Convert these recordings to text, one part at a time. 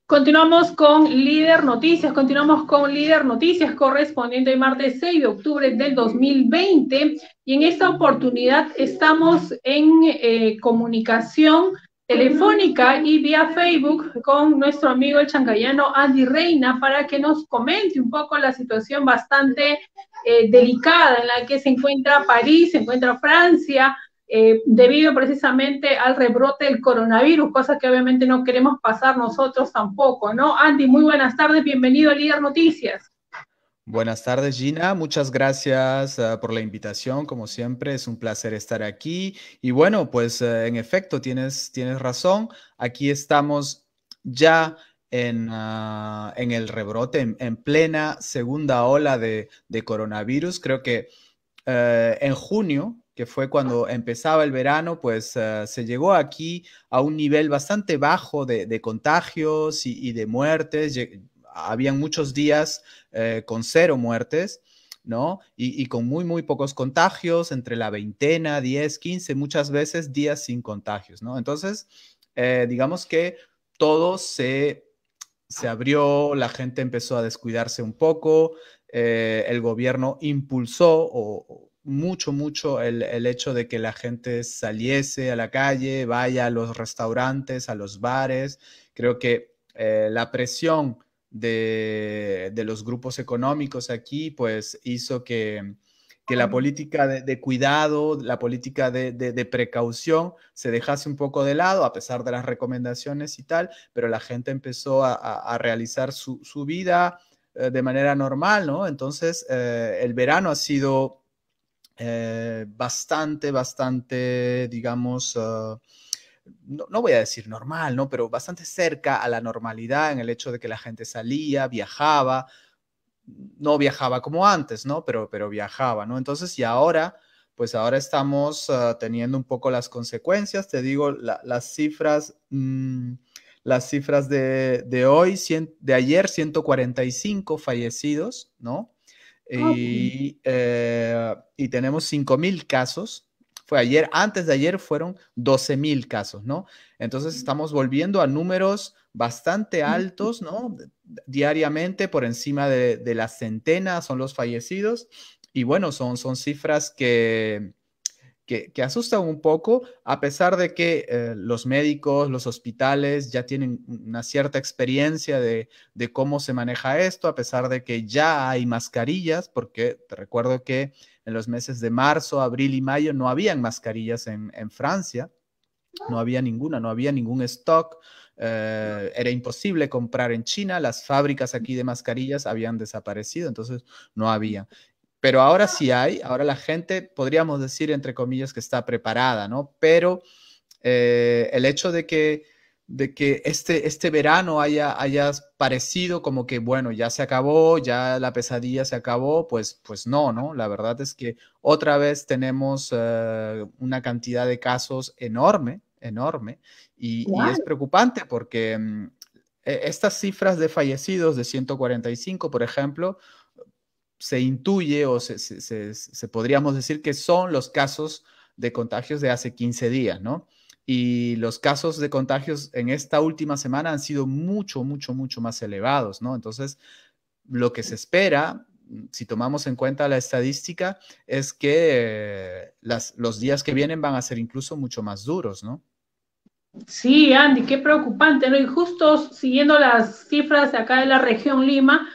Continuamos con Líder Noticias, correspondiente al martes 6 de octubre del 2020. Y en esta oportunidad estamos en comunicación telefónica y vía Facebook con nuestro amigo el chancayano Andy Reina para que nos comente un poco la situación bastante delicada en la que se encuentra París, se encuentra Francia, debido precisamente al rebrote del coronavirus, cosa que obviamente no queremos pasar nosotros tampoco, ¿no? Andy, muy buenas tardes, bienvenido a Líder Noticias. Buenas tardes, Gina. Muchas gracias por la invitación. Como siempre, es un placer estar aquí. Y bueno, pues en efecto, tienes razón. Aquí estamos ya en el rebrote, en plena segunda ola de coronavirus. Creo que en junio, que fue cuando empezaba el verano, pues se llegó aquí a un nivel bastante bajo de contagios y de muertes. Habían muchos días con 0 muertes, ¿no? Y con muy, muy pocos contagios, entre la veintena, 10, 15, muchas veces días sin contagios, ¿no? Entonces, digamos que todo se abrió, la gente empezó a descuidarse un poco, el gobierno impulsó mucho, mucho el hecho de que la gente saliese a la calle, vaya a los restaurantes, a los bares. Creo que la presión de los grupos económicos aquí, pues hizo que la política de cuidado, la política de precaución se dejase un poco de lado, a pesar de las recomendaciones y tal, pero la gente empezó a realizar su vida de manera normal, ¿no? Entonces, el verano ha sido bastante, digamos, no voy a decir normal, ¿no? Pero bastante cerca a la normalidad en el hecho de que la gente salía, viajaba, no viajaba como antes, ¿no? Pero viajaba, ¿no? Entonces, y ahora, pues ahora estamos teniendo un poco las consecuencias, te digo, las cifras de hoy, de ayer, 145 fallecidos, ¿no? Y tenemos 5.000 casos. Fue ayer, antes de ayer fueron 12.000 casos, ¿no? Entonces estamos volviendo a números bastante altos, ¿no? Diariamente por encima de las centenas son los fallecidos. Y bueno, son cifras que asustan un poco, a pesar de que los médicos, los hospitales ya tienen una cierta experiencia de cómo se maneja esto, a pesar de que ya hay mascarillas, porque te recuerdo que en los meses de marzo, abril y mayo no habían mascarillas en Francia, no había ninguna, no había ningún stock. Era imposible comprar en China, las fábricas aquí de mascarillas habían desaparecido, entonces no había. Pero ahora sí hay, ahora la gente, podríamos decir, entre comillas, que está preparada, ¿no? Pero el hecho de que este verano haya parecido como que, bueno, ya se acabó, ya la pesadilla se acabó, pues no, ¿no? La verdad es que otra vez tenemos una cantidad de casos enorme, enorme, y es preocupante porque estas cifras de fallecidos de 145, por ejemplo, se intuye o se podríamos decir que son los casos de contagios de hace 15 días, ¿no? Y los casos de contagios en esta última semana han sido mucho más elevados, ¿no? Entonces, lo que se espera, si tomamos en cuenta la estadística, es que los días que vienen van a ser incluso mucho más duros, ¿no? Sí, Andy, qué preocupante, ¿no? Y justo siguiendo las cifras de acá de la región Lima,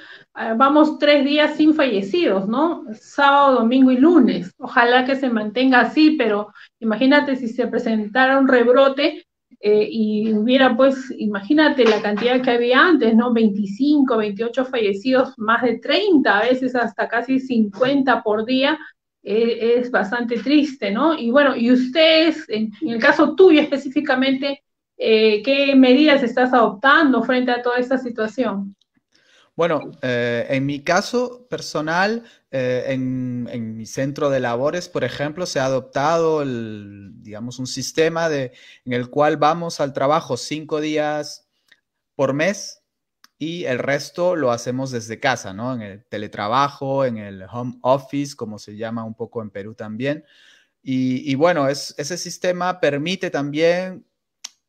vamos 3 días sin fallecidos, ¿no? Sábado, domingo y lunes. Ojalá que se mantenga así, pero imagínate si se presentara un rebrote y hubiera, pues, imagínate la cantidad que había antes, ¿no? 25, 28 fallecidos, más de 30, a veces hasta casi 50 por día. Es bastante triste, ¿no? Y bueno, y ustedes, en el caso tuyo específicamente, ¿qué medidas estás adoptando frente a toda esta situación? Bueno, en mi caso personal, en mi centro de labores, por ejemplo, se ha adoptado digamos, un sistema en el cual vamos al trabajo 5 días por mes y el resto lo hacemos desde casa, ¿no? En el teletrabajo, en el home office, como se llama un poco en Perú también. Y bueno, ese sistema permite también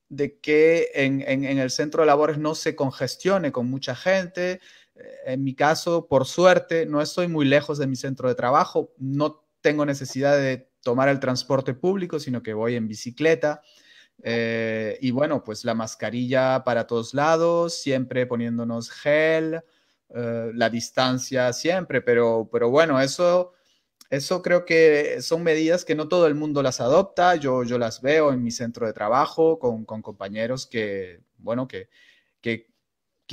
de que en el centro de labores no se congestione con mucha gente. En mi caso, por suerte, no estoy muy lejos de mi centro de trabajo, no tengo necesidad de tomar el transporte público, sino que voy en bicicleta. Y bueno, pues la mascarilla para todos lados, siempre poniéndonos gel, la distancia siempre, pero bueno, eso creo que son medidas que no todo el mundo las adopta. Yo las veo en mi centro de trabajo con compañeros que, bueno, que, que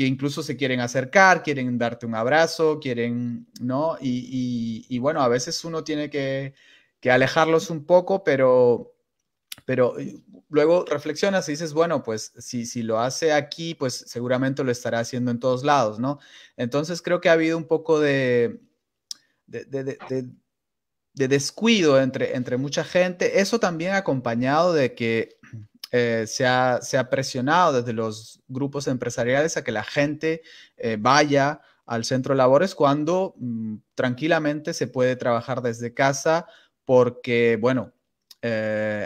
incluso se quieren acercar, quieren darte un abrazo, quieren, ¿no? Y bueno, a veces uno tiene que alejarlos un poco, pero luego reflexionas y dices, bueno, pues si lo hace aquí, pues seguramente lo estará haciendo en todos lados, ¿no? Entonces creo que ha habido un poco de, de, de, de de descuido entre mucha gente, eso también acompañado de que se ha presionado desde los grupos empresariales a que la gente vaya al centro de labores cuando tranquilamente se puede trabajar desde casa porque, bueno,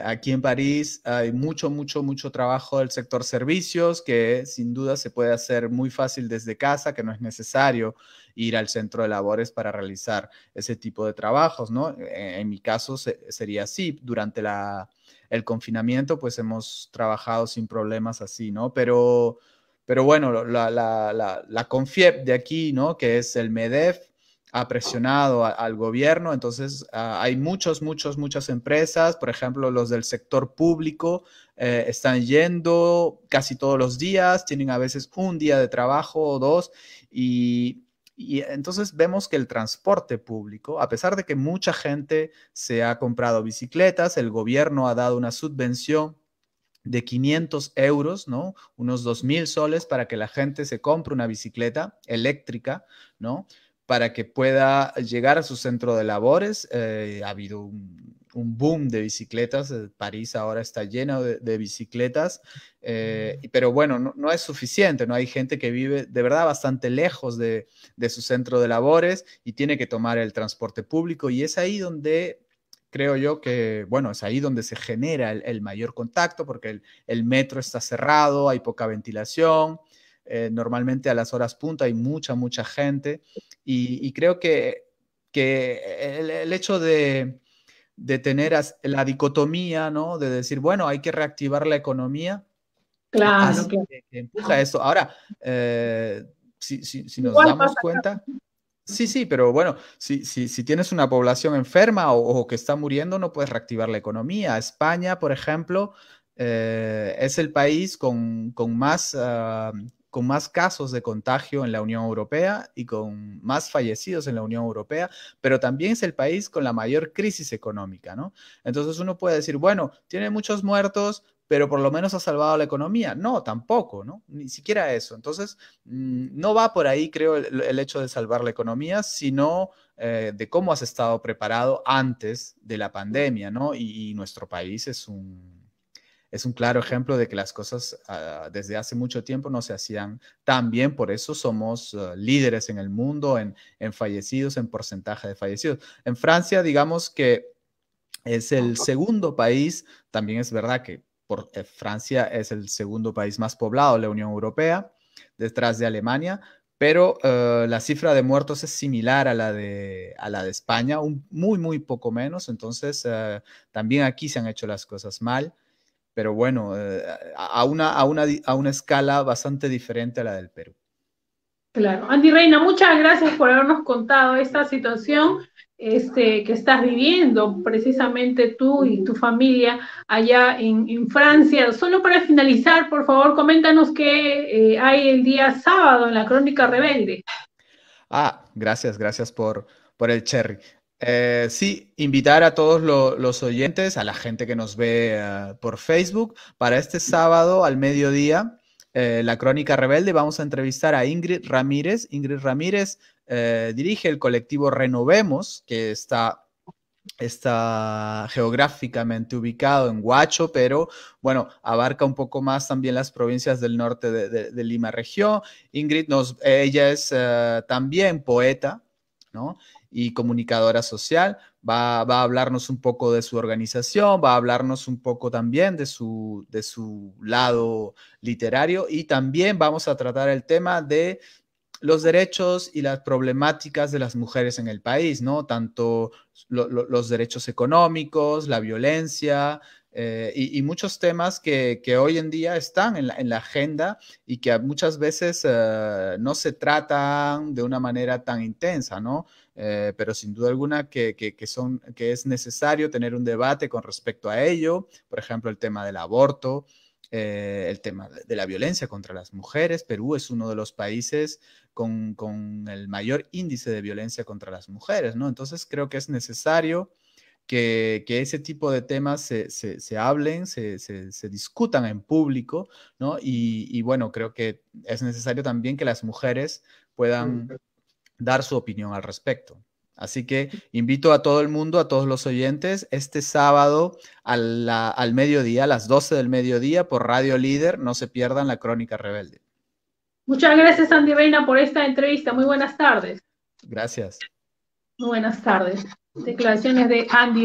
aquí en París hay mucho trabajo del sector servicios que sin duda se puede hacer muy fácil desde casa, que no es necesario ir al centro de labores para realizar ese tipo de trabajos, ¿no? En mi caso sería así. Durante el confinamiento, pues hemos trabajado sin problemas así, ¿no? Pero bueno, la Confiep de aquí, ¿no? Que es el MEDEF, ha presionado al gobierno, entonces hay muchas empresas, por ejemplo, los del sector público están yendo casi todos los días, tienen a veces un día de trabajo o dos, y entonces vemos que el transporte público, a pesar de que mucha gente se ha comprado bicicletas, el gobierno ha dado una subvención de 500 euros, ¿no? Unos 2.000 soles para que la gente se compre una bicicleta eléctrica, ¿no? Para que pueda llegar a su centro de labores. Ha habido un boom de bicicletas. París ahora está lleno de bicicletas, pero bueno, no es suficiente, ¿no? Hay gente que vive de verdad bastante lejos de su centro de labores y tiene que tomar el transporte público y es ahí donde creo yo que, bueno, es ahí donde se genera el mayor contacto porque el metro está cerrado, hay poca ventilación, normalmente a las horas punta hay mucha gente y creo que el hecho de tener la dicotomía, ¿no? De decir, bueno, hay que reactivar la economía, Claro, así claro. que empuja eso. Ahora, si nos Igual damos pasa acá. cuenta, sí, pero bueno, si tienes una población enferma o que está muriendo, no puedes reactivar la economía. España, por ejemplo, es el país con más casos de contagio en la Unión Europea y con más fallecidos en la Unión Europea, pero también es el país con la mayor crisis económica, ¿no? Entonces uno puede decir, bueno, tiene muchos muertos, pero por lo menos ha salvado la economía. No, tampoco, ¿no? Ni siquiera eso. Entonces, no va por ahí, creo, el hecho de salvar la economía, sino de cómo has estado preparado antes de la pandemia, ¿no? Y nuestro país es un claro ejemplo de que las cosas desde hace mucho tiempo no se hacían tan bien, por eso somos líderes en el mundo en fallecidos, en porcentaje de fallecidos. En Francia, digamos que es el segundo país, también es verdad que Francia es el segundo país más poblado de la Unión Europea, detrás de Alemania, pero la cifra de muertos es similar a la de España, muy poco menos, entonces también aquí se han hecho las cosas mal, pero bueno, a una escala bastante diferente a la del Perú. Claro. Andy Reina, muchas gracias por habernos contado esta situación que estás viviendo, precisamente tú y tu familia allá en Francia. Solo para finalizar, por favor, coméntanos qué hay el día sábado en la Crónica Rebelde. Gracias por el cherry. Sí, invitar a todos los oyentes, a la gente que nos ve por Facebook, para este sábado al mediodía, la Crónica Rebelde, vamos a entrevistar a Ingrid Ramírez. Ingrid Ramírez dirige el colectivo Renovemos, que está geográficamente ubicado en Huacho, pero bueno, abarca un poco más también las provincias del norte de Lima región. Ingrid ella es también poeta, ¿no? y comunicadora social. Va a hablarnos un poco de su organización, va a hablarnos un poco también de su lado literario y también vamos a tratar el tema de los derechos y las problemáticas de las mujeres en el país, ¿no? Tanto los derechos económicos, la violencia y muchos temas que hoy en día están en la agenda y que muchas veces no se tratan de una manera tan intensa, ¿no? Pero sin duda alguna que es necesario tener un debate con respecto a ello, por ejemplo, el tema del aborto, el tema de la violencia contra las mujeres. Perú es uno de los países con el mayor índice de violencia contra las mujeres, ¿no? Entonces creo que es necesario que ese tipo de temas se hablen, se discutan en público, ¿no? Y bueno, creo que es necesario también que las mujeres puedan dar su opinión al respecto. Así que invito a todo el mundo, a todos los oyentes, este sábado al mediodía, a las 12 del mediodía, por Radio Líder, no se pierdan la Crónica Rebelde. Muchas gracias, Andy Reina, por esta entrevista. Muy buenas tardes. Gracias. Muy buenas tardes. Declaraciones de Andy.